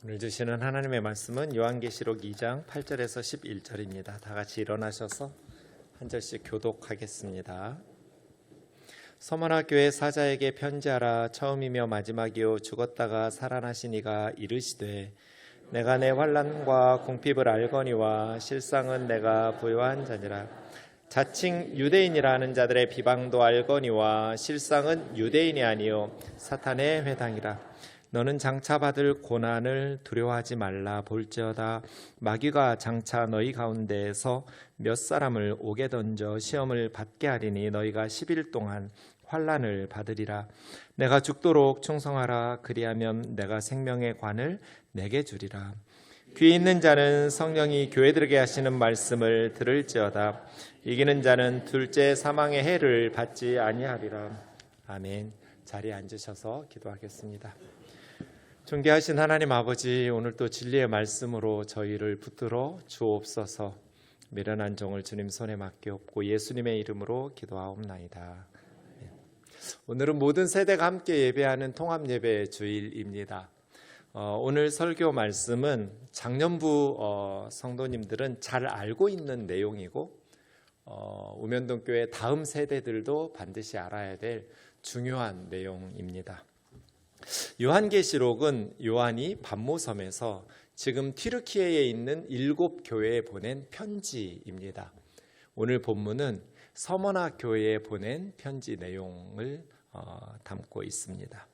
오늘 주시는 하나님의 말씀은 요한계시록 2장 8절에서 11절입니다. 다 같이 일어나셔서 한 절씩 교독하겠습니다. 서머나 교회 사자에게 편지하라. 처음이며 마지막이요 죽었다가 살아나신 이가 이르시되 내가 내 환난과 궁핍을 알거니와 실상은 내가 부요한 자니라. 자칭 유대인이라 하는 자들의 비방도 알거니와 실상은 유대인이 아니요 사탄의 회당이라. 너는 장차 받을 고난을 두려워하지 말라. 볼지어다 마귀가 장차 너희 가운데에서 몇 사람을 옥에 던져 시험을 받게 하리니 너희가 10일 동안 환난을 받으리라. 내가 죽도록 충성하라. 그리하면 내가 생명의 관을 내게 주리라. 귀 있는 자는 성령이 교회들에게 하시는 말씀을 들을지어다. 이기는 자는 둘째 사망의 해를 받지 아니하리라. 아멘. 자리에 앉으셔서 기도하겠습니다. 존귀하신 하나님 아버지, 오늘 또 진리의 말씀으로 저희를 붙들어 주옵소서. 미련한 종을 주님 손에 맡기옵고 예수님의 이름으로 기도하옵나이다. 오늘은 모든 세대가 함께 예배하는 통합예배 주일입니다. 오늘 설교 말씀은 작년부 성도님들은 잘 알고 있는 내용이고 우면동교회 다음 세대들도 반드시 알아야 될 중요한 내용입니다. 요한계시록은 요한이 pat모섬에서 지금 튀르키예에 있는 7교회에 보낸 편지입니다. 오늘 본문은 서머나 교회에 보낸 편지 내용을 담고 있습니다.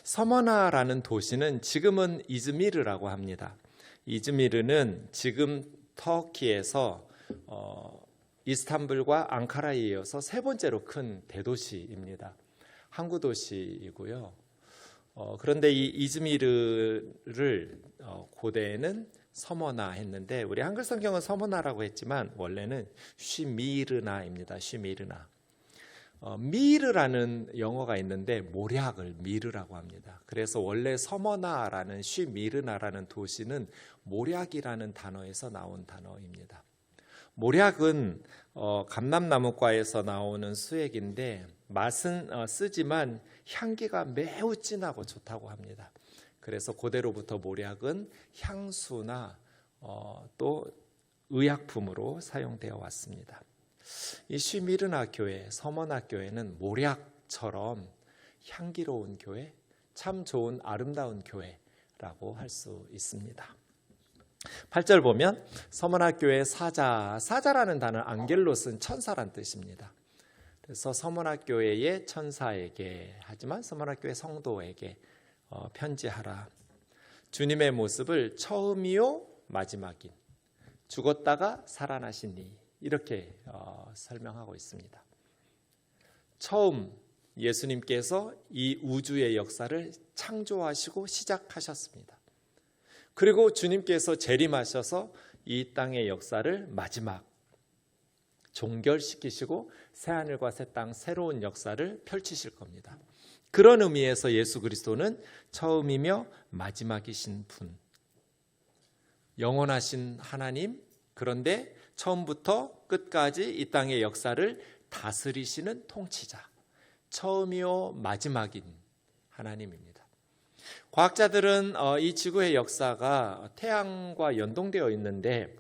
서머나라는 도시는 지금은 이즈미르라고 합니다. 이즈미르는 지금 터키에서 이스탄불과 앙카라에 이어서 세 번째로 큰 대도시입니다. 항구 도시이고요. 그런데 이 이즈미르를 고대에는 서머나 했는데 우리 한글 성경은 서머나라고 했지만 원래는 쉬미르나입니다. 쉬미르나. 미르라는 영어가 있는데 모략을 미르라고 합니다. 그래서 원래 서머나라는 쉬미르나라는 도시는 모략이라는 단어에서 나온 단어입니다. 모략은 감람나무과에서 나오는 수액인데 맛은 쓰지만 향기가 매우 진하고 좋다고 합니다. 그래서 고대로부터 모략은 향수나 또 의약품으로 사용되어 왔습니다. 이 쉬미르나 교회, 서머나 교회는 모략처럼 향기로운 교회, 참 좋은 아름다운 교회라고 할 수 있습니다. 8절 보면 서머나 교회 사자라는 단어는 안겔로 쓴 천사란 뜻입니다. 그래서 서머나 교회의 천사에게, 하지만 서머나 교회 성도에게 편지하라. 주님의 모습을 처음이요 마지막인, 죽었다가 살아나시니, 이렇게 설명하고 있습니다. 처음 예수님께서 이 우주의 역사를 창조하시고 시작하셨습니다. 그리고 주님께서 재림하셔서 이 땅의 역사를 마지막 종결시키시고 새하늘과 새 땅 새로운 역사를 펼치실 겁니다. 그런 의미에서 예수 그리스도는 처음이며 마지막이신 분, 영원하신 하나님, 그런데 처음부터 끝까지 이 땅의 역사를 다스리시는 통치자, 처음이요 마지막인 하나님입니다. 과학자들은 이 지구의 역사가 태양과 연동되어 있는데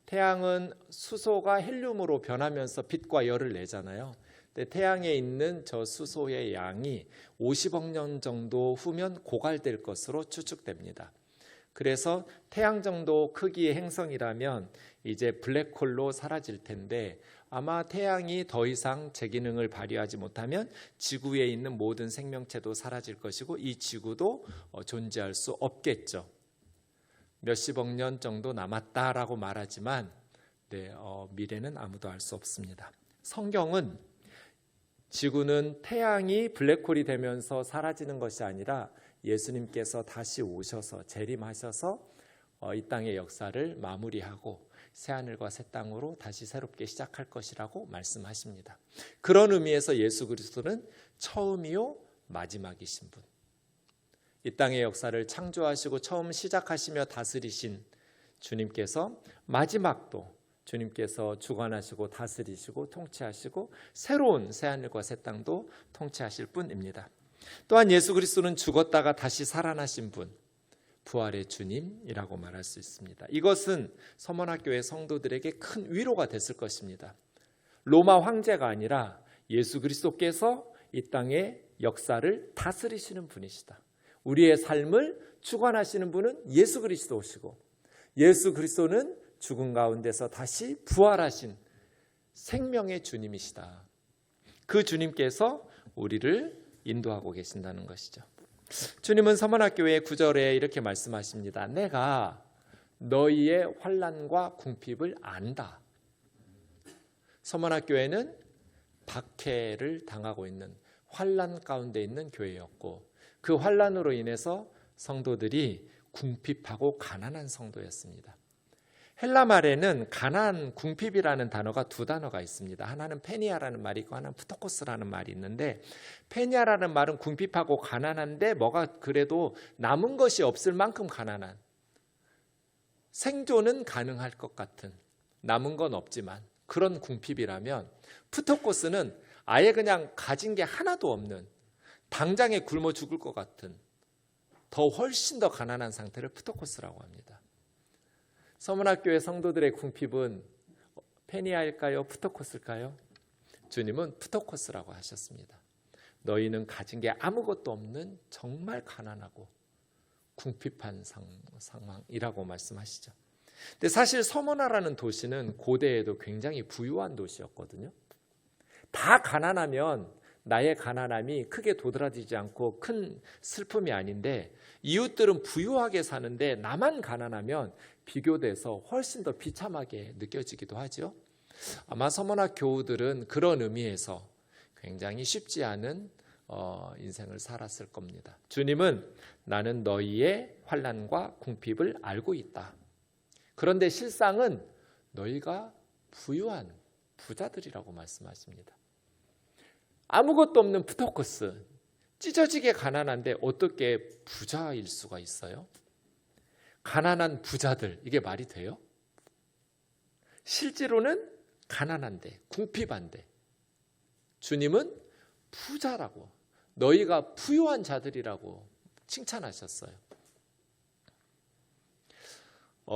태양은 수소가 헬륨으로 변하면서 빛과 열을 내잖아요. 근데 태양에 있는 저 수소의 양이 50억 년 정도 후면 고갈될 것으로 추측됩니다. 그래서 태양 정도 크기의 행성이라면 이제 블랙홀로 사라질 텐데 아마 태양이 더 이상 제 기능을 발휘하지 못하면 지구에 있는 모든 생명체도 사라질 것이고 이 지구도 존재할 수 없겠죠. 몇십억 년 정도 남았다라고 말하지만 미래는 아무도 알 수 없습니다. 성경은 지구는 태양이 블랙홀이 되면서 사라지는 것이 아니라 예수님께서 다시 오셔서 재림하셔서 이 땅의 역사를 마무리하고 새하늘과 새 땅으로 다시 새롭게 시작할 것이라고 말씀하십니다. 그런 의미에서 예수 그리스도는 처음이요 마지막이신 분, 이 땅의 역사를 창조하시고 처음 시작하시며 다스리신 주님께서 마지막도 주님께서 주관하시고 다스리시고 통치하시고 새로운 새하늘과 새 땅도 통치하실 분입니다. 또한 예수 그리스도는 죽었다가 다시 살아나신 분, 부활의 주님이라고 말할 수 있습니다. 이것은 서머나교회 성도들에게 큰 위로가 됐을 것입니다. 로마 황제가 아니라 예수 그리스도께서 이 땅의 역사를 다스리시는 분이시다. 우리의 삶을 주관하시는 분은 예수 그리스도시고, 예수 그리스도는 죽은 가운데서 다시 부활하신 생명의 주님이시다. 그 주님께서 우리를 인도하고 계신다는 것이죠. 주님은 서머나교회 9절에 이렇게 말씀하십니다. 내가 너희의 환난과 궁핍을 안다. 서머나교회는 박해를 당하고 있는 환난 가운데 있는 교회였고, 그 환난으로 인해서 성도들이 궁핍하고 가난한 성도였습니다. 헬라 말에는 가난, 궁핍이라는 단어가 두 단어가 있습니다. 하나는 페니아라는 말이 있고 하나는 푸토코스라는 말이 있는데, 페니아라는 말은 궁핍하고 가난한데 뭐가 그래도 남은 것이 없을 만큼 가난한, 생존은 가능할 것 같은, 남은 건 없지만 그런 궁핍이라면, 푸토코스는 아예 그냥 가진 게 하나도 없는, 당장에 굶어 죽을 것 같은 더 훨씬 더 가난한 상태를 푸토코스라고 합니다. 서문학교의 성도들의 궁핍은 페니아일까요? 푸토코스일까요? 주님은 푸토코스라고 하셨습니다. 너희는 가진 게 아무것도 없는 정말 가난하고 궁핍한 상황이라고 말씀하시죠. 근데 사실 서머나라는 도시는 고대에도 굉장히 부유한 도시였거든요. 다 가난하면 나의 가난함이 크게 도드라지지 않고 큰 슬픔이 아닌데, 이웃들은 부유하게 사는데 나만 가난하면 비교돼서 훨씬 더 비참하게 느껴지기도 하죠. 아마 서머나 교우들은 그런 의미에서 굉장히 쉽지 않은 인생을 살았을 겁니다. 주님은 나는 너희의 환난과 궁핍을 알고 있다. 그런데 실상은 너희가 부유한 부자들이라고 말씀하십니다. 아무것도 없는 푸토코스, 찢어지게 가난한데 어떻게 부자일 수가 있어요? 가난한 부자들, 이게 말이 돼요? 실제로는 가난한데, 궁핍한데 주님은 부자라고, 너희가 부유한 자들이라고 칭찬하셨어요.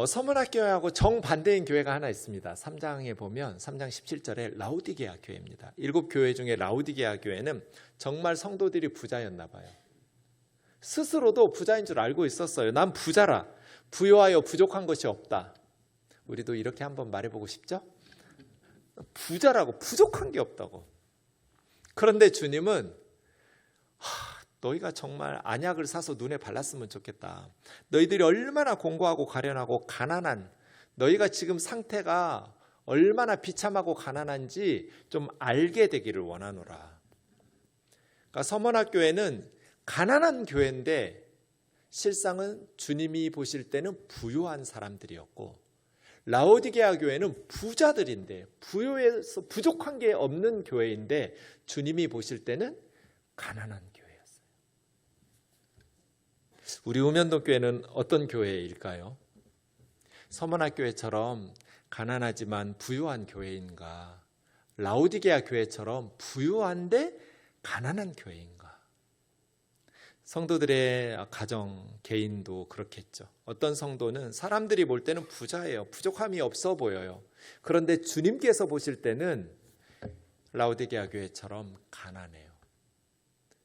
서문학교회하고 정반대인 교회가 하나 있습니다. 3장에 보면 3장 17절에 라우디게아 교회입니다. 7교회 중에 라우디게아 교회는 정말 성도들이 부자였나 봐요. 스스로도 부자인 줄 알고 있었어요. 난 부자라, 부유하여 부족한 것이 없다. 우리도 이렇게 한번 말해보고 싶죠? 부자라고, 부족한 게 없다고. 그런데 주님은 너희가 정말 안약을 사서 눈에 발랐으면 좋겠다. 너희들이 얼마나 공고하고 가련하고 가난한, 너희가 지금 상태가 얼마나 비참하고 가난한지 좀 알게 되기를 원하노라. 그러니까 서머나교회는 가난한 교회인데 실상은 주님이 보실 때는 부유한 사람들이었고, 라오디게아 교회는 부자들인데 부유해서 부족한 게 없는 교회인데 주님이 보실 때는 가난한 교회였어요. 우리 우면동 교회는 어떤 교회일까요? 서머나 교회처럼 가난하지만 부유한 교회인가? 라오디게아 교회처럼 부유한데 가난한 교회인가? 성도들의 가정, 개인도 그렇겠죠. 어떤 성도는 사람들이 볼 때는 부자예요. 부족함이 없어 보여요. 그런데 주님께서 보실 때는 라오디게아 교회처럼 가난해요.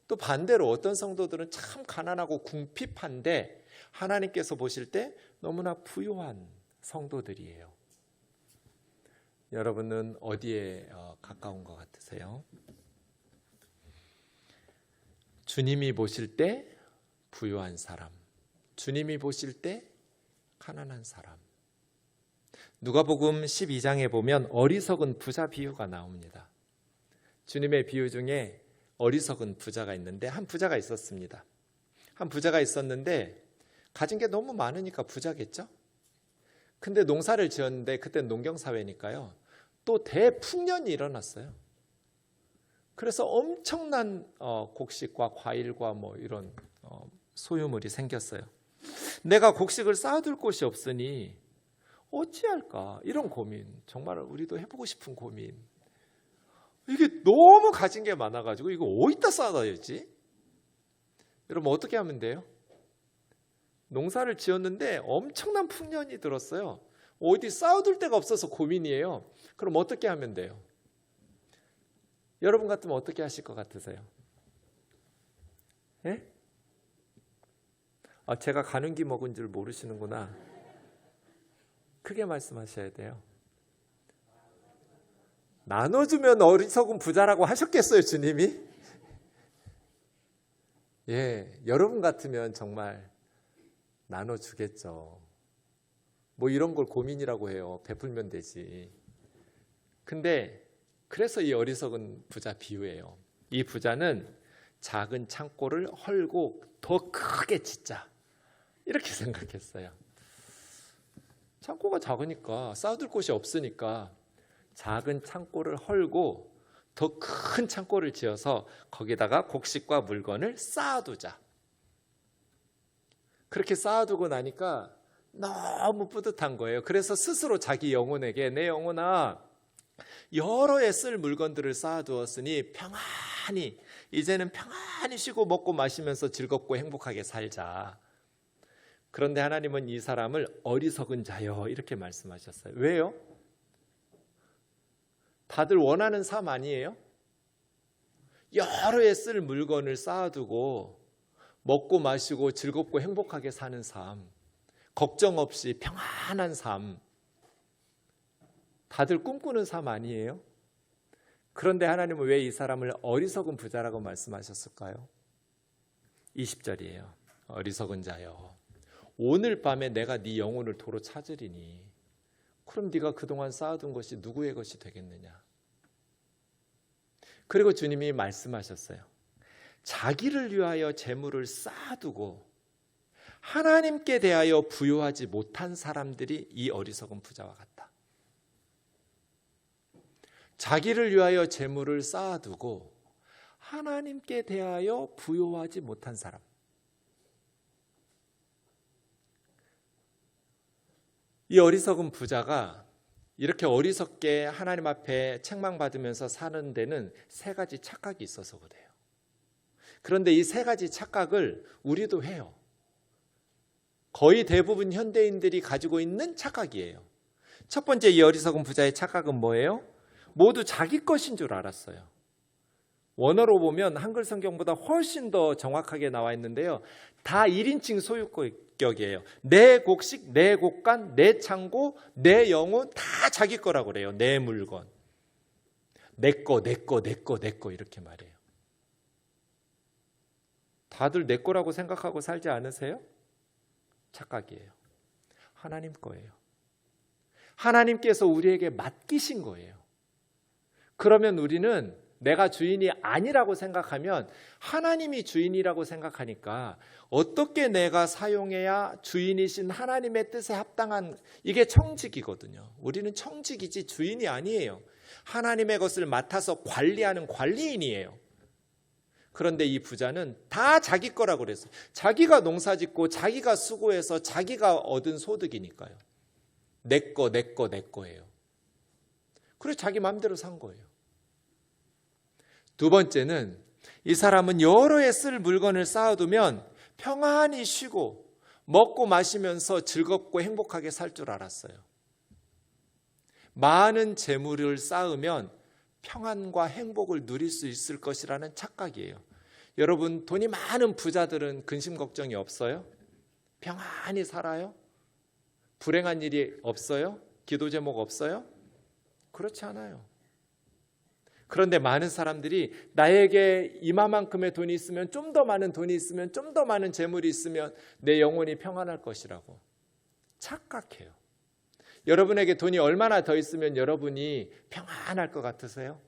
또 반대로 어떤 성도들은 참 가난하고 궁핍한데 하나님께서 보실 때 너무나 부유한 성도들이에요. 여러분은 어디에 가까운 것 같으세요? 주님이 보실 때 부유한 사람, 주님이 보실 때 가난한 사람. 누가복음 12장에 보면 어리석은 부자 비유가 나옵니다. 주님의 비유 중에 어리석은 부자가 있는데, 한 부자가 있었습니다. 한 부자가 있었는데 가진 게 너무 많으니까 부자겠죠? 근데 농사를 지었는데 그때 농경사회니까요, 또 대풍년이 일어났어요. 그래서 엄청난 곡식과 과일과 뭐 이런 소유물이 생겼어요. 내가 곡식을 쌓아둘 곳이 없으니 어찌할까, 이런 고민, 정말 우리도 해보고 싶은 고민. 이게 너무 가진 게 많아가지고 이거 어디다 쌓아둬야지? 여러분 어떻게 하면 돼요? 농사를 지었는데 엄청난 풍년이 들었어요. 어디 쌓아둘 데가 없어서 고민이에요. 그럼 어떻게 하면 돼요? 여러분 같으면 어떻게 하실 것 같으세요? 예? 제가 가는 기 먹은 줄 모르시는구나. 크게 말씀하셔야 돼요. 나눠주면 어리석은 부자라고 하셨겠어요, 주님이? 예, 여러분 같으면 정말 나눠주겠죠. 뭐 이런 걸 고민이라고 해요. 베풀면 되지. 근데 그래서 이 어리석은 부자 비유예요. 이 부자는 작은 창고를 헐고 더 크게 짓자, 이렇게 생각했어요. 창고가 작으니까, 쌓아둘 곳이 없으니까 작은 창고를 헐고 더 큰 창고를 지어서 거기다가 곡식과 물건을 쌓아두자. 그렇게 쌓아두고 나니까 너무 뿌듯한 거예요. 그래서 스스로 자기 영혼에게, 내 영혼아, 여러 해 쓸 물건들을 쌓아두었으니 평안히, 이제는 평안히 쉬고 먹고 마시면서 즐겁고 행복하게 살자. 그런데 하나님은 이 사람을 어리석은 자여, 이렇게 말씀하셨어요. 왜요? 다들 원하는 삶 아니에요? 여러 해 쓸 물건을 쌓아두고 먹고 마시고 즐겁고 행복하게 사는 삶, 걱정 없이 평안한 삶, 다들 꿈꾸는 삶 아니에요? 그런데 하나님은 왜 이 사람을 어리석은 부자라고 말씀하셨을까요? 20절이에요. 어리석은 자여, 오늘 밤에 내가 네 영혼을 도로 찾으리니 그럼 네가 그동안 쌓아둔 것이 누구의 것이 되겠느냐. 그리고 주님이 말씀하셨어요. 자기를 위하여 재물을 쌓아두고 하나님께 대하여 부요하지 못한 사람들이 이 어리석은 부자와 같다. 자기를 위하여 재물을 쌓아두고 하나님께 대하여 부요하지 못한 사람. 이 어리석은 부자가 이렇게 어리석게 하나님 앞에 책망받으면서 사는 데는 세 가지 착각이 있어서 그래요. 그런데 이 세 가지 착각을 우리도 해요. 거의 대부분 현대인들이 가지고 있는 착각이에요. 첫 번째, 이 어리석은 부자의 착각은 뭐예요? 모두 자기 것인 줄 알았어요. 원어로 보면 한글 성경보다 훨씬 더 정확하게 나와 있는데요. 다 1인칭 소유격이에요. 내 곡식, 내 곡간, 내 창고, 내 영혼 다 자기 거라고 그래요. 내 물건. 내 거, 내 거, 내 거, 내 거 이렇게 말해요. 다들 내 거라고 생각하고 살지 않으세요? 착각이에요. 하나님 거예요. 하나님께서 우리에게 맡기신 거예요. 그러면 우리는 내가 주인이 아니라고 생각하면 하나님이 주인이라고 생각하니까 어떻게 내가 사용해야 주인이신 하나님의 뜻에 합당한, 이게 청직이거든요. 우리는 청직이지 주인이 아니에요. 하나님의 것을 맡아서 관리하는 관리인이에요. 그런데 이 부자는 다 자기 거라고 그랬어요. 자기가 농사짓고 자기가 수고해서 자기가 얻은 소득이니까요. 내 거, 내 거, 내 거예요. 그래서 자기 마음대로 산 거예요. 두 번째는 이 사람은 여러 해 쓸 물건을 쌓아두면 평안히 쉬고 먹고 마시면서 즐겁고 행복하게 살 줄 알았어요. 많은 재물을 쌓으면 평안과 행복을 누릴 수 있을 것이라는 착각이에요. 여러분, 돈이 많은 부자들은 근심 걱정이 없어요? 평안히 살아요? 불행한 일이 없어요? 기도 제목 없어요? 그렇지 않아요. 그런데 많은 사람들이 나에게 이만큼의 돈이 있으면, 좀 더 많은 돈이 있으면, 좀 더 많은 재물이 있으면 내 영혼이 평안할 것이라고 착각해요. 여러분에게 돈이 얼마나 더 있으면 여러분이 평안할 것 같으세요?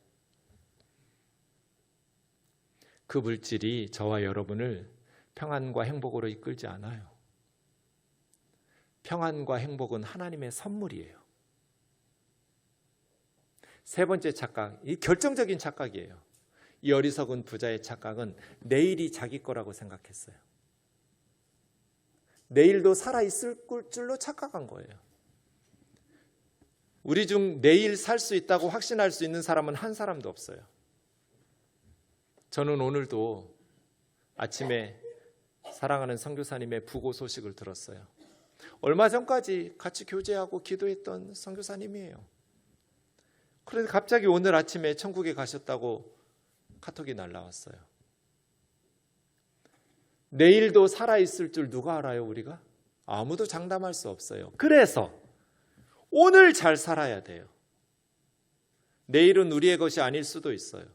그 물질이 저와 여러분을 평안과 행복으로 이끌지 않아요. 평안과 행복은 하나님의 선물이에요. 세 번째 착각, 이 결정적인 착각이에요. 이 어리석은 부자의 착각은 내일이 자기 거라고 생각했어요. 내일도 살아있을 줄로 착각한 거예요. 우리 중 내일 살 수 있다고 확신할 수 있는 사람은 한 사람도 없어요. 저는 오늘도 아침에 사랑하는 선교사님의 부고 소식을 들었어요. 얼마 전까지 같이 교제하고 기도했던 선교사님이에요. 그런데 갑자기 오늘 아침에 천국에 가셨다고 카톡이 날라왔어요. 내일도 살아있을 줄 누가 알아요, 우리가? 아무도 장담할 수 없어요. 그래서 오늘 잘 살아야 돼요. 내일은 우리의 것이 아닐 수도 있어요.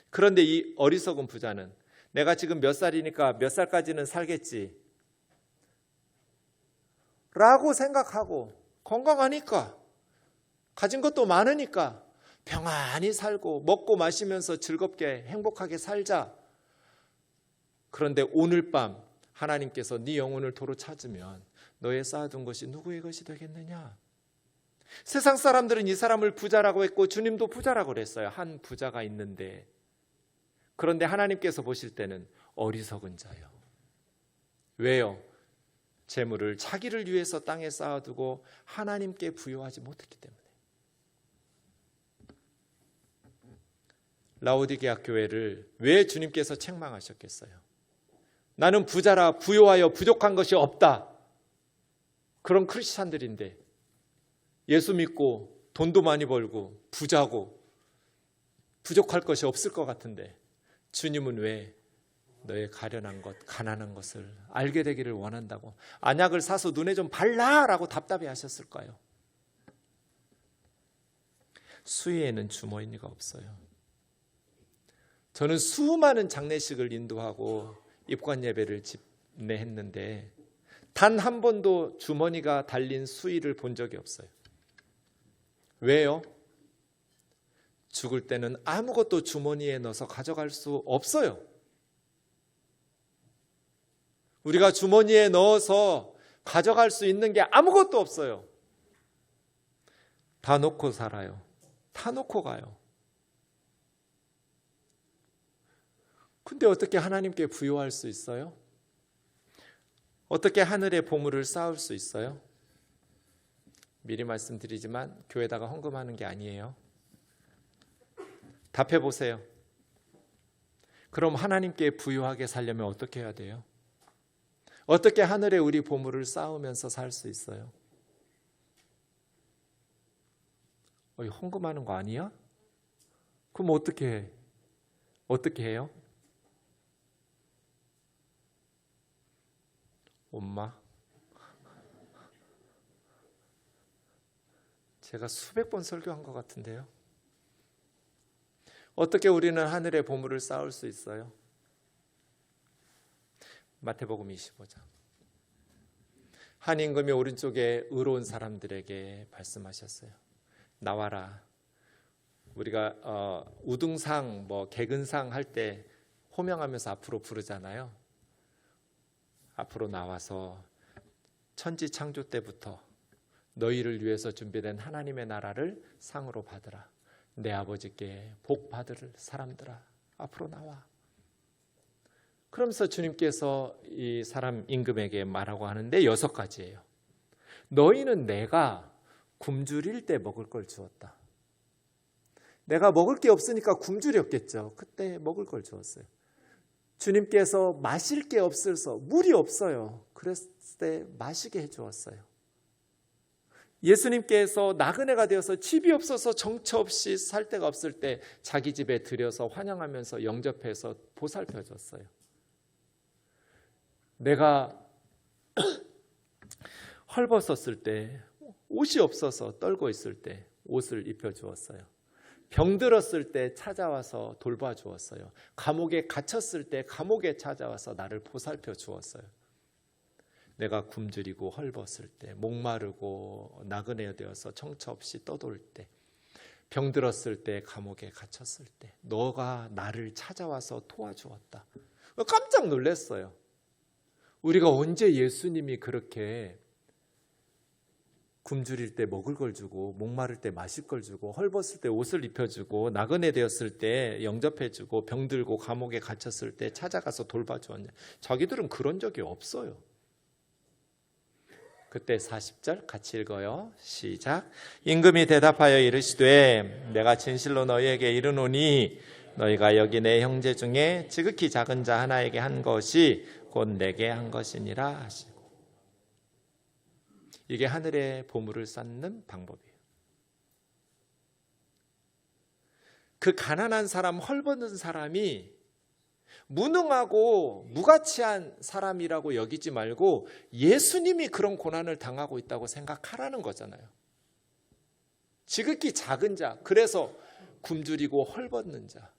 그런데 이 어리석은 부자는 내가 지금 몇 살이니까 몇 살까지는 살겠지 라고 생각하고 건강하니까 가진 것도 많으니까 평안히 살고 먹고 마시면서 즐겁게 행복하게 살자. 그런데 오늘 밤 하나님께서 네 영혼을 도로 찾으면 너의 쌓아둔 것이 누구의 것이 되겠느냐? 세상 사람들은 이 사람을 부자라고 했고 주님도 부자라고 그랬어요. 한 부자가 있는데. 그런데 하나님께서 보실 때는 어리석은 자요. 왜요? 재물을 자기를 위해서 땅에 쌓아두고 하나님께 부여하지 못했기 때문에. 라오디게아 교회를 왜 주님께서 책망하셨겠어요? 나는 부자라 부요하여 부족한 것이 없다. 그런 크리스찬들인데 예수 믿고 돈도 많이 벌고 부자고 부족할 것이 없을 것 같은데 주님은 왜 너의 가련한 것, 가난한 것을 알게 되기를 원한다고 안약을 사서 눈에 좀 발라라고 답답해 하셨을까요? 수위에는 주머니가 없어요. 저는 수많은 장례식을 인도하고 입관 예배를 집례했는데 단 한 번도 주머니가 달린 수위를 본 적이 없어요. 왜요? 죽을 때는 아무것도 주머니에 넣어서 가져갈 수 없어요. 우리가 주머니에 넣어서 가져갈 수 있는 게 아무것도 없어요. 다 놓고 살아요. 다 놓고 가요. 근데 어떻게 하나님께 부여할 수 있어요? 어떻게 하늘의 보물을 쌓을 수 있어요? 미리 말씀드리지만 교회다가 헌금하는 게 아니에요. 답해 보세요. 그럼 하나님께 부유하게 살려면 어떻게 해야 돼요? 어떻게 하늘에 우리 보물을 쌓으면서 살 수 있어요? 헌금하는 거 아니야? 그럼 어떻게 해? 어떻게 해요? 엄마, 제가 수백 번 설교한 것 같은데요. 어떻게 우리는 하늘의 보물을 쌓을 수 있어요? 마태복음 25장. 한 임금이 오른쪽에 의로운 사람들에게 말씀하셨어요. 나와라. 우리가 우등상, 개근상 할 때 호명하면서 앞으로 부르잖아요. 앞으로 나와서 천지 창조 때부터 너희를 위해서 준비된 하나님의 나라를 상으로 받으라. 내 아버지께 복 받을 사람들아, 앞으로 나와. 그러면서 주님께서 이 사람 임금에게 말하고 하는데 6가지예요. 너희는 내가 굶주릴 때 먹을 걸 주었다. 내가 먹을 게 없으니까 굶주렸겠죠. 그때 먹을 걸 주었어요. 주님께서 마실 게 없어서 물이 없어요. 그랬을 때 마시게 해주었어요. 예수님께서 나그네가 되어서 집이 없어서 정처 없이 살 데가 없을 때 자기 집에 들여서 환영하면서 영접해서 보살펴 줬어요. 내가 헐벗었을 때 옷이 없어서 떨고 있을 때 옷을 입혀 주었어요. 병들었을 때 찾아와서 돌봐 주었어요. 감옥에 갇혔을 때 감옥에 찾아와서 나를 보살펴 주었어요. 내가 굶주리고 헐벗을 때, 목마르고 나그네 되어서 정처 없이 떠돌 때, 병들었을 때, 감옥에 갇혔을 때 너가 나를 찾아와서 도와주었다. 깜짝 놀랐어요. 우리가 언제 예수님이 그렇게 굶주릴 때 먹을 걸 주고, 목마를 때 마실 걸 주고, 헐벗을 때 옷을 입혀주고, 나그네 되었을 때 영접해주고, 병들고 감옥에 갇혔을 때 찾아가서 돌봐주었냐. 자기들은 그런 적이 없어요. 그때 40절 같이 읽어요. 시작. 임금이 대답하여 이르시되 내가 진실로 너희에게 이르노니 너희가 여기 내 형제 중에 지극히 작은 자 하나에게 한 것이 곧 곧 내게 한 것이니라 하시고. 이게 하늘의 보물을 쌓는 방법이에요. 그 가난한 사람, 헐벗은 사람이 무능하고 무가치한 사람이라고 여기지 말고 예수님이 그런 고난을 당하고 있다고 생각하라는 거잖아요. 지극히 작은 자, 그래서 굶주리고 헐벗는 자,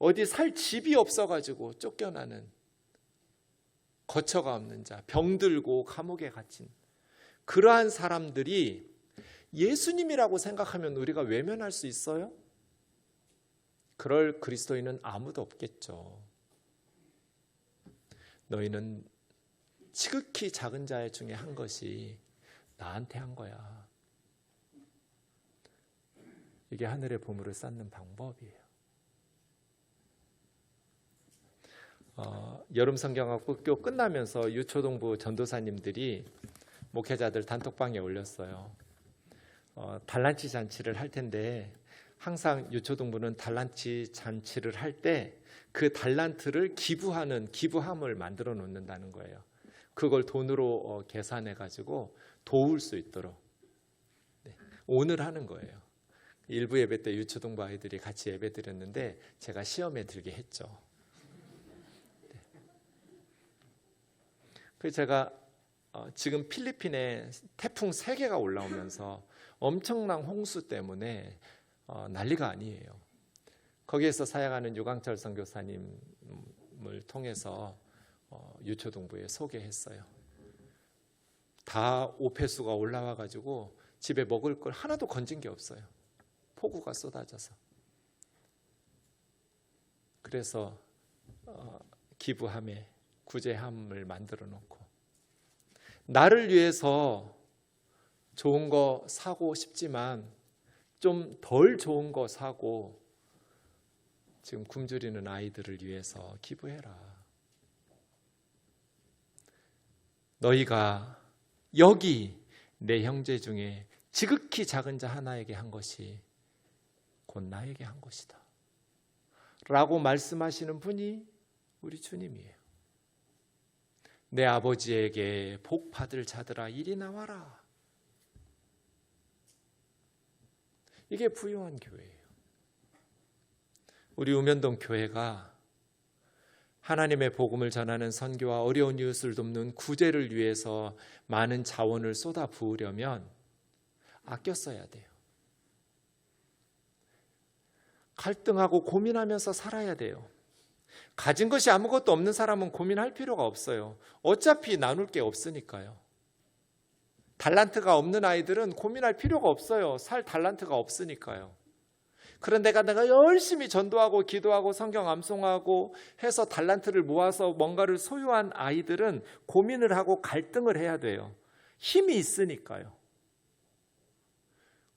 어디 살 집이 없어가지고 쫓겨나는, 거처가 없는 자, 병들고 감옥에 갇힌 그러한 사람들이 예수님이라고 생각하면 우리가 외면할 수 있어요? 그럴 그리스도인은 아무도 없겠죠. 너희는 지극히 작은 자 중에 한 것이 나한테 한 거야. 이게 하늘의 보물을 쌓는 방법이에요. 여름 성경학교 끝나면서 유초동부 전도사님들이 목회자들 단톡방에 올렸어요. 달란치 잔치를 할 텐데 항상 유초동부는 달란치 잔치를 할 때 그 달란트를 기부함을 만들어 놓는다는 거예요. 그걸 돈으로 계산해 가지고 도울 수 있도록. 네, 오늘 하는 거예요. 일부 예배 때 유초동부 아이들이 같이 예배 드렸는데 제가 시험에 들게 했죠. 네. 그래서 제가 지금 필리핀에 태풍 3개가 올라오면서 엄청난 홍수 때문에 난리가 아니에요. 거기에서 사역하는 유광철 선교사님을 통해서 유초동부에 소개했어요. 다 오폐수가 올라와 가지고 집에 먹을 걸 하나도 건진 게 없어요. 폭우가 쏟아져서. 그래서 기부함에 구제함을 만들어 놓고, 나를 위해서 좋은 거 사고 싶지만 좀 덜 좋은 거 사고 지금 굶주리는 아이들을 위해서 기부해라. 너희가 여기 내 형제 중에 지극히 작은 자 하나에게 한 것이 곧 나에게 한 것이다 라고 말씀하시는 분이 우리 주님이에요. 내 아버지에게 복 받을 자들아 이리 나와라. 이게 부유한 교회예요. 우리 우면동 교회가 하나님의 복음을 전하는 선교와 어려운 이웃을 돕는 구제를 위해서 많은 자원을 쏟아 부으려면 아껴 써야 돼요. 갈등하고 고민하면서 살아야 돼요. 가진 것이 아무것도 없는 사람은 고민할 필요가 없어요. 어차피 나눌 게 없으니까요. 달란트가 없는 아이들은 고민할 필요가 없어요. 살 달란트가 없으니까요. 그런데 내가 열심히 전도하고 기도하고 성경 암송하고 해서 달란트를 모아서 뭔가를 소유한 아이들은 고민을 하고 갈등을 해야 돼요. 힘이 있으니까요.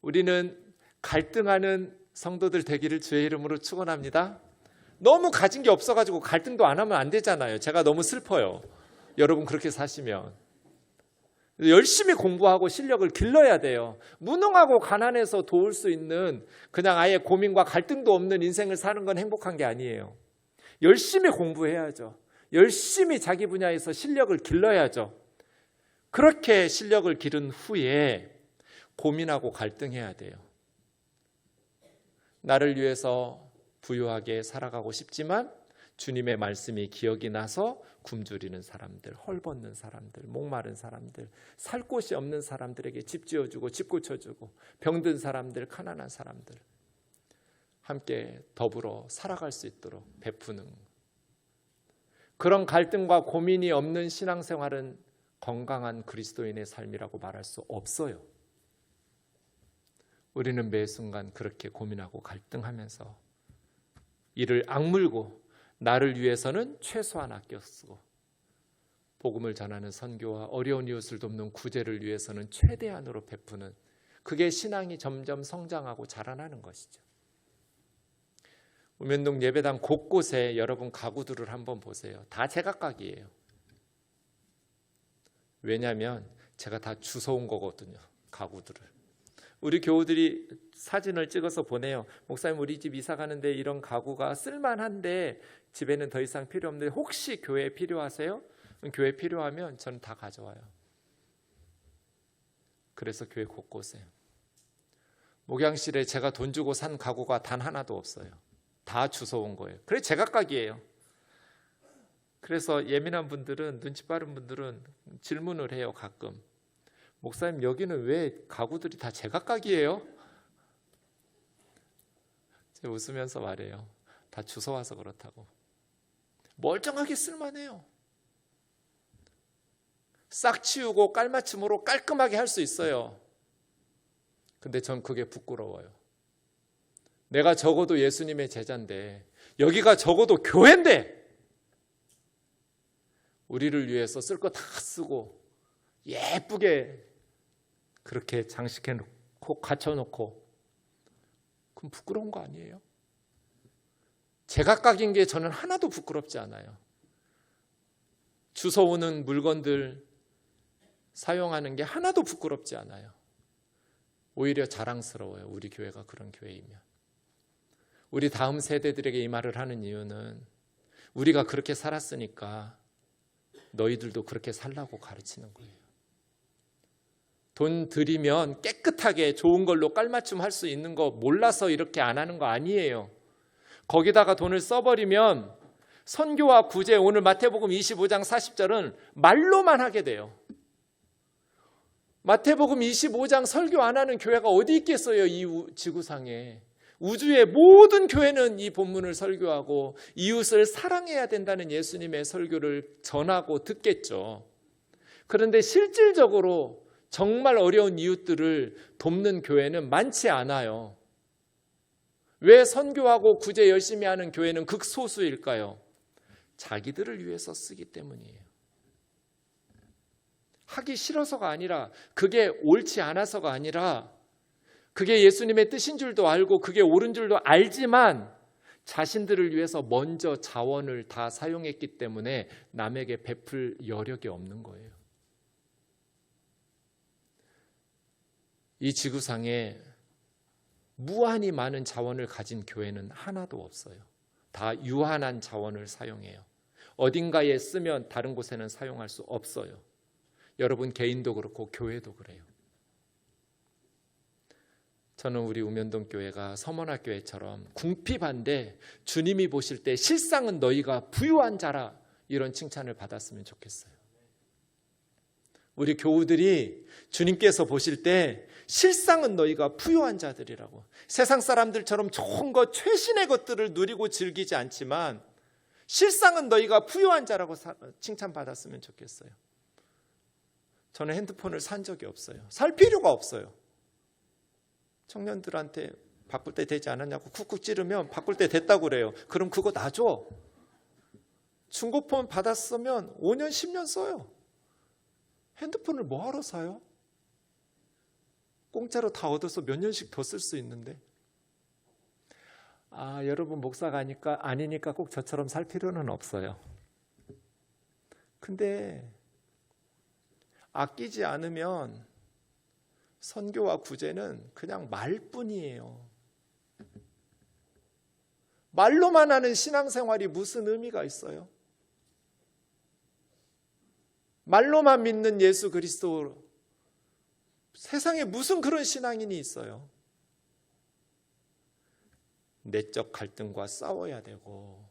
우리는 갈등하는 성도들 되기를 주의 이름으로 축원합니다. 너무 가진 게 없어가지고 갈등도 안 하면 안 되잖아요. 제가 너무 슬퍼요. 여러분 그렇게 사시면. 열심히 공부하고 실력을 길러야 돼요. 무능하고 가난해서 도울 수 있는, 그냥 아예 고민과 갈등도 없는 인생을 사는 건 행복한 게 아니에요. 열심히 공부해야죠. 열심히 자기 분야에서 실력을 길러야죠. 그렇게 실력을 기른 후에 고민하고 갈등해야 돼요. 나를 위해서 부유하게 살아가고 싶지만 주님의 말씀이 기억이 나서 굶주리는 사람들, 헐벗는 사람들, 목마른 사람들, 살 곳이 없는 사람들에게 집 지어주고 집 고쳐주고, 병든 사람들, 가난한 사람들 함께 더불어 살아갈 수 있도록 베푸는, 그런 갈등과 고민이 없는 신앙생활은 건강한 그리스도인의 삶이라고 말할 수 없어요. 우리는 매 순간 그렇게 고민하고 갈등하면서 이를 악물고 나를 위해서는 최소한 아껴 쓰고, 복음을 전하는 선교와 어려운 이웃을 돕는 구제를 위해서는 최대한으로 베푸는, 그게 신앙이 점점 성장하고 자라나는 것이죠. 우면동 예배당 곳곳에 여러분 가구들을 한번 보세요. 다 제각각이에요. 왜냐하면 제가 다 주워온 거거든요. 가구들을. 우리 교우들이 사진을 찍어서 보내요. 목사님, 우리 집 이사 가는데 이런 가구가 쓸만한데 집에는 더 이상 필요 없는데 혹시 교회 필요하세요? 교회 필요하면 저는 다 가져와요. 그래서 교회 곳곳에 목양실에 제가 돈 주고 산 가구가 단 하나도 없어요. 다 주워온 거예요. 그래 제각각이에요. 그래서 예민한 분들은, 눈치 빠른 분들은 질문을 해요. 가끔, 목사님 여기는 왜 가구들이 다 제각각이에요? 제가 웃으면서 말해요. 다 주워와서 그렇다고. 멀쩡하게 쓸만해요. 싹 치우고 깔맞춤으로 깔끔하게 할 수 있어요. 근데 전 그게 부끄러워요. 내가 적어도 예수님의 제자인데, 여기가 적어도 교회인데, 우리를 위해서 쓸 거 다 쓰고 예쁘게 그렇게 장식해놓고 갖춰놓고, 그럼 부끄러운 거 아니에요? 제각각인 게 저는 하나도 부끄럽지 않아요. 주워오는 물건들 사용하는 게 하나도 부끄럽지 않아요. 오히려 자랑스러워요. 우리 교회가 그런 교회이면. 우리 다음 세대들에게 이 말을 하는 이유는 우리가 그렇게 살았으니까 너희들도 그렇게 살라고 가르치는 거예요. 돈 들이면 깨끗하게 좋은 걸로 깔맞춤 할 수 있는 거 몰라서 이렇게 안 하는 거 아니에요. 거기다가 돈을 써버리면 선교와 구제, 오늘 마태복음 25장 40절은 말로만 하게 돼요. 마태복음 25장 설교 안 하는 교회가 어디 있겠어요? 이 지구상에. 우주의 모든 교회는 이 본문을 설교하고 이웃을 사랑해야 된다는 예수님의 설교를 전하고 듣겠죠. 그런데 실질적으로 정말 어려운 이웃들을 돕는 교회는 많지 않아요. 왜 선교하고 구제 열심히 하는 교회는 극소수일까요? 자기들을 위해서 쓰기 때문이에요. 하기 싫어서가 아니라, 그게 옳지 않아서가 아니라, 그게 예수님의 뜻인 줄도 알고 그게 옳은 줄도 알지만 자신들을 위해서 먼저 자원을 다 사용했기 때문에 남에게 베풀 여력이 없는 거예요. 이 지구상에 무한히 많은 자원을 가진 교회는 하나도 없어요. 다 유한한 자원을 사용해요. 어딘가에 쓰면 다른 곳에는 사용할 수 없어요. 여러분 개인도 그렇고 교회도 그래요. 저는 우리 우면동 교회가 서문화교회처럼 궁핍한데 주님이 보실 때 실상은 너희가 부유한 자라, 이런 칭찬을 받았으면 좋겠어요. 우리 교우들이 주님께서 보실 때 실상은 너희가 부유한 자들이라고, 세상 사람들처럼 좋은 것, 최신의 것들을 누리고 즐기지 않지만 실상은 너희가 부유한 자라고 칭찬받았으면 좋겠어요. 저는 핸드폰을 산 적이 없어요. 살 필요가 없어요. 청년들한테 바꿀 때 되지 않았냐고 쿡쿡 찌르면 바꿀 때 됐다고 그래요. 그럼 그거 놔줘. 중고폰 받았으면 5년 10년 써요. 핸드폰을 뭐하러 사요? 공짜로 다 얻어서 몇 년씩 더 쓸 수 있는데. 여러분 목사가 아니니까 꼭 저처럼 살 필요는 없어요. 근데 아끼지 않으면 선교와 구제는 그냥 말뿐이에요. 말로만 하는 신앙생활이 무슨 의미가 있어요? 말로만 믿는 예수 그리스도, 세상에 무슨 그런 신앙인이 있어요? 내적 갈등과 싸워야 되고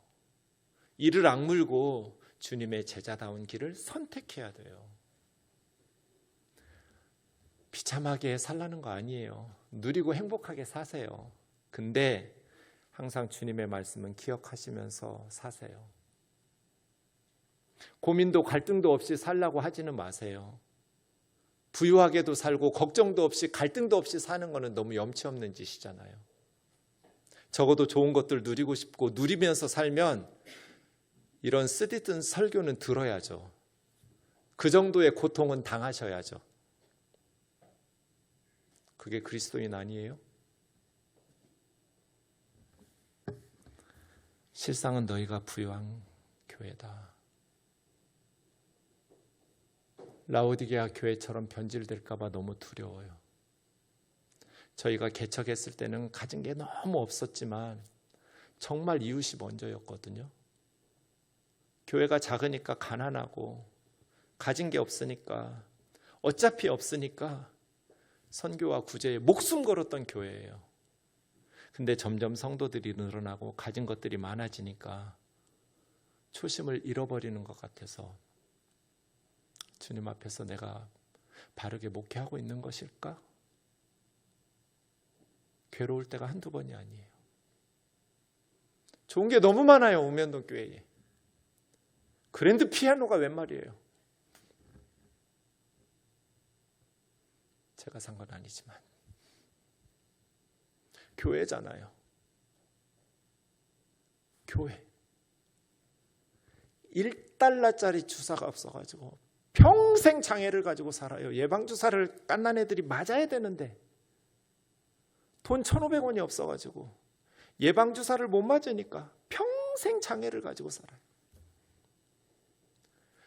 이를 악물고 주님의 제자다운 길을 선택해야 돼요. 비참하게 살라는 거 아니에요. 누리고 행복하게 사세요. 근데 항상 주님의 말씀은 기억하시면서 사세요. 고민도 갈등도 없이 살라고 하지는 마세요. 부유하게도 살고 걱정도 없이 갈등도 없이 사는 거는 너무 염치 없는 짓이잖아요. 적어도 좋은 것들 누리고 싶고 누리면서 살면 이런 쓰디쓴 설교는 들어야죠. 그 정도의 고통은 당하셔야죠. 그게 그리스도인 아니에요? 실상은 너희가 부유한 교회다. 라오디게아 교회처럼 변질될까 봐 너무 두려워요. 저희가 개척했을 때는 가진 게 너무 없었지만 정말 이웃이 먼저였거든요. 교회가 작으니까 가난하고 가진 게 없으니까 어차피 없으니까 선교와 구제에 목숨 걸었던 교회예요. 근데 점점 성도들이 늘어나고 가진 것들이 많아지니까 초심을 잃어버리는 것 같아서 주님 앞에서 내가 바르게 목회하고 있는 것일까? 괴로울 때가 한두 번이 아니에요. 좋은 게 너무 많아요. 읍면동 교회에. 그랜드 피아노가 웬 말이에요. 제가 산 건 아니지만 교회잖아요. 교회. 1달러짜리 주사가 없어가지고 평생 장애를 가지고 살아요. 예방주사를 깐난 애들이 맞아야 되는데 돈 1,500원이 없어가지고 예방주사를 못 맞으니까 평생 장애를 가지고 살아요.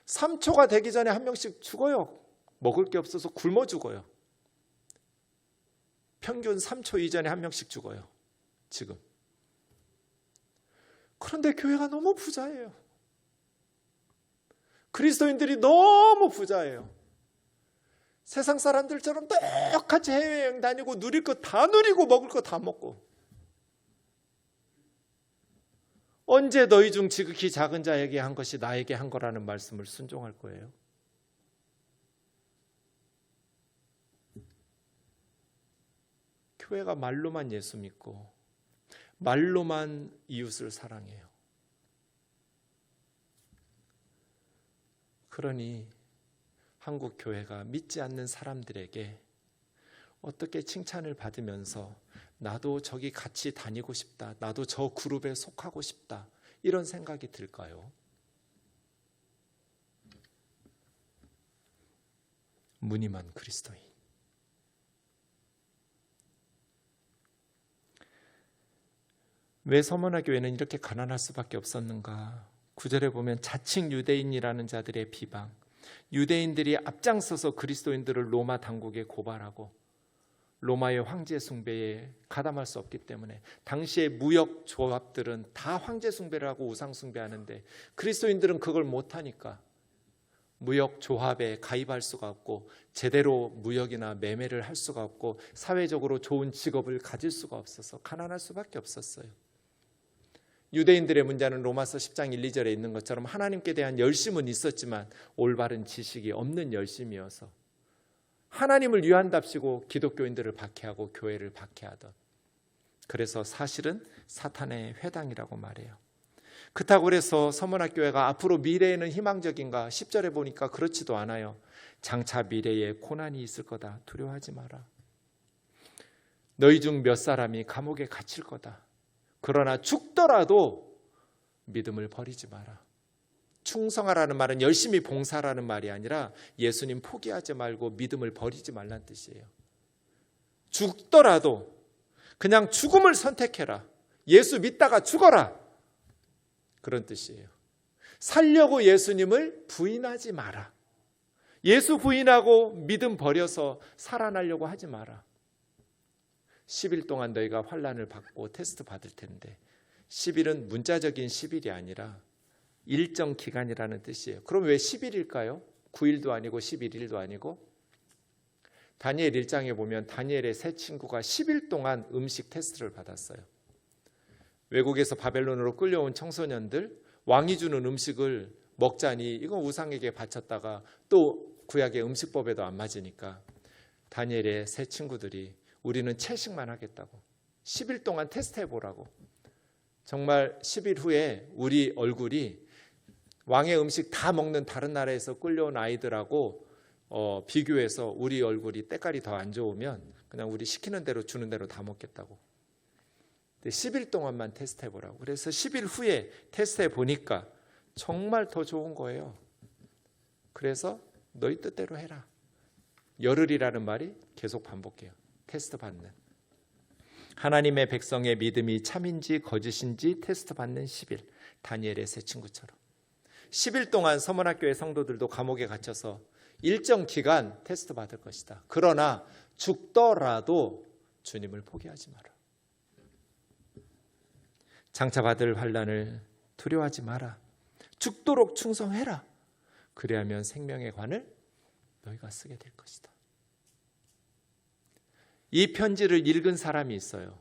3초가 되기 전에 한 명씩 죽어요. 먹을 게 없어서 굶어 죽어요. 평균 3초 이전에 한 명씩 죽어요. 지금. 그런데 교회가 너무 부자예요. 그리스도인들이 너무 부자예요. 세상 사람들처럼 똑같이 해외여행 다니고 누릴 거 다 누리고 먹을 거 다 먹고. 언제 너희 중 지극히 작은 자에게 한 것이 나에게 한 거라는 말씀을 순종할 거예요? 교회가 말로만 예수 믿고 말로만 이웃을 사랑해요. 그러니 한국 교회가 믿지 않는 사람들에게 어떻게 칭찬을 받으면서 나도 저기 같이 다니고 싶다, 나도 저 그룹에 속하고 싶다, 이런 생각이 들까요? 무늬만 그리스도인. 왜 서머나 교회는 이렇게 가난할 수밖에 없었는가? 9절에 보면 자칭 유대인이라는 자들의 비방, 유대인들이 앞장서서 그리스도인들을 로마 당국에 고발하고 로마의 황제 숭배에 가담할 수 없기 때문에 당시의 무역 조합들은 다 황제 숭배를 하고 우상 숭배하는데 그리스도인들은 그걸 못하니까 무역 조합에 가입할 수가 없고 제대로 무역이나 매매를 할 수가 없고 사회적으로 좋은 직업을 가질 수가 없어서 가난할 수밖에 없었어요. 유대인들의 문제는 로마서 10장 1, 2절에 있는 것처럼 하나님께 대한 열심은 있었지만 올바른 지식이 없는 열심이어서 하나님을 위한답시고 기독교인들을 박해하고 교회를 박해하던, 그래서 사실은 사탄의 회당이라고 말해요. 그렇다고 해서 서문학교회가 앞으로 미래에는 희망적인가? 10절에 보니까 그렇지도 않아요. 장차 미래에 고난이 있을 거다. 두려워하지 마라. 너희 중 몇 사람이 감옥에 갇힐 거다. 그러나 죽더라도 믿음을 버리지 마라. 충성하라는 말은 열심히 봉사라는 말이 아니라 예수님 포기하지 말고 믿음을 버리지 말란 뜻이에요. 죽더라도 그냥 죽음을 선택해라. 예수 믿다가 죽어라. 그런 뜻이에요. 살려고 예수님을 부인하지 마라. 예수 부인하고 믿음 버려서 살아나려고 하지 마라. 10일 동안 너희가 환난을 받고 테스트 받을 텐데, 10일은 문자적인 10일이 아니라 일정 기간이라는 뜻이에요. 그럼 왜 10일일까요? 9일도 아니고 11일도 아니고? 다니엘 1장에 보면 다니엘의 세 친구가 10일 동안 음식 테스트를 받았어요. 외국에서 바벨론으로 끌려온 청소년들, 왕이 주는 음식을 먹자니 이건 우상에게 바쳤다가 또 구약의 음식법에도 안 맞으니까 다니엘의 세 친구들이 우리는 채식만 하겠다고 10일 동안 테스트해보라고. 정말 10일 후에 우리 얼굴이 왕의 음식 다 먹는 다른 나라에서 끌려온 아이들하고 비교해서 우리 얼굴이 때깔이 더 안 좋으면 그냥 우리 시키는 대로 주는 대로 다 먹겠다고. 10일 동안만 테스트해보라고. 그래서 10일 후에 테스트해보니까 정말 더 좋은 거예요. 그래서 너희 뜻대로 해라. 열흘이라는 말이 계속 반복해요. 테스트 받는. 하나님의 백성의 믿음이 참인지 거짓인지 테스트 받는 10일. 다니엘의 세 친구처럼. 10일 동안 서문학교의 성도들도 감옥에 갇혀서 일정 기간 테스트 받을 것이다. 그러나 죽더라도 주님을 포기하지 마라. 장차 받을 환난을 두려워하지 마라. 죽도록 충성해라. 그래야면 생명의 관을 너희가 쓰게 될 것이다. 이 편지를 읽은 사람이 있어요.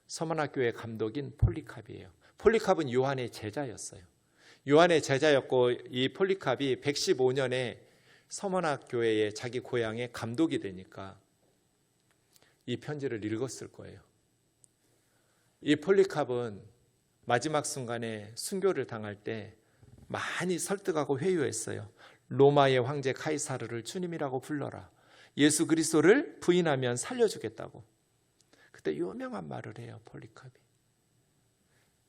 서머나교회 감독인 폴리캅이에요. 폴리캅은 요한의 제자였어요. 요한의 제자였고 이 폴리캅이 115년에 서머나교회의 자기 고향의 감독이 되니까 이 편지를 읽었을 거예요. 이 폴리캅은 마지막 순간에 순교를 당할 때 많이 설득하고 회유했어요. 로마의 황제 카이사르를 주님이라고 불러라. 예수 그리스도를 부인하면 살려주겠다고. 그때 유명한 말을 해요. 폴리캅이.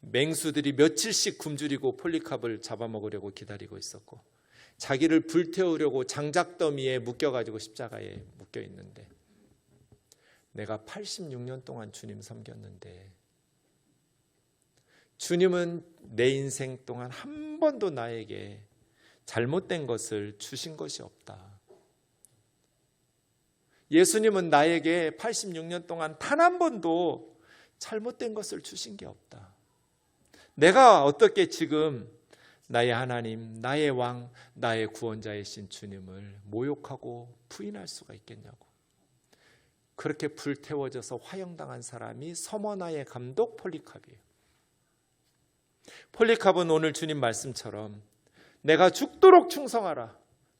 맹수들이 며칠씩 굶주리고 폴리캅을 잡아먹으려고 기다리고 있었고 자기를 불태우려고 장작더미에 묶여가지고 십자가에 묶여 있는데 내가 86년 동안 주님 섬겼는데 주님은 내 인생 동안 한 번도 나에게 잘못된 것을 주신 것이 없다. 예수님은 나에게 86년 동안 단 한 번도 잘못된 것을 주신 게 없다. 내가 어떻게 지금 나의 하나님, 나의 왕, 나의 구원자이신 주님을 모욕하고 부인할 수가 있겠냐고. 그렇게 불태워져서 화형당한 사람이 서머나의 감독 폴리캅이에요. 폴리캅은 오늘 주님 말씀처럼 내가 죽도록 충성하라.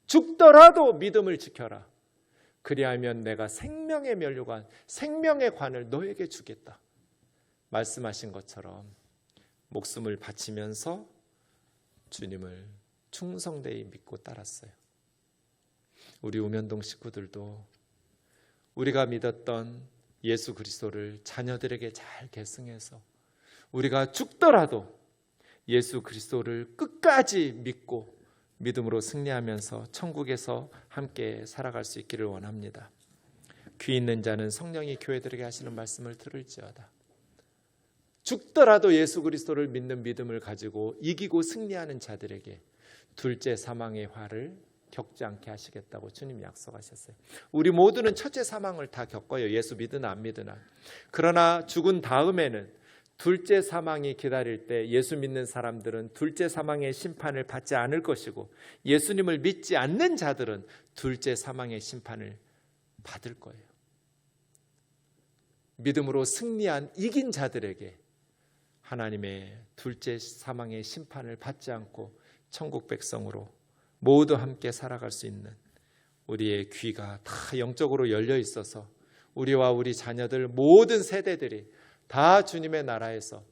죽더라도 믿음을 지켜라. 그리하면 내가 생명의 면류관, 생명의 관을 너에게 주겠다. 말씀하신 것처럼 목숨을 바치면서 주님을 충성되이 믿고 따랐어요. 우리 우면동 식구들도 우리가 믿었던 예수 그리스도를 자녀들에게 잘 계승해서 우리가 죽더라도 예수 그리스도를 끝까지 믿고 믿음으로 승리하면서 천국에서 함께 살아갈 수 있기를 원합니다. 귀 있는 자는 성령이 교회들에게 하시는 말씀을 들을지어다. 죽더라도 예수 그리스도를 믿는 믿음을 가지고 이기고 승리하는 자들에게 둘째 사망의 화를 겪지 않게 하시겠다고 주님이 약속하셨어요. 우리 모두는 첫째 사망을 다 겪어요. 예수 믿으나 안 믿으나. 그러나 죽은 다음에는 둘째 사망이 기다릴 때 예수 믿는 사람들은 둘째 사망의 심판을 받지 않을 것이고 예수님을 믿지 않는 자들은 둘째 사망의 심판을 받을 거예요. 믿음으로 승리한 이긴 자들에게 하나님의 둘째 사망의 심판을 받지 않고 천국 백성으로 모두 함께 살아갈 수 있는 우리의 귀가 다 영적으로 열려 있어서 우리와 우리 자녀들 모든 세대들이 다 주님의 나라에서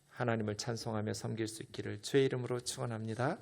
하나님을 찬송하며 섬길 수 있기를 주의 이름으로 축원합니다.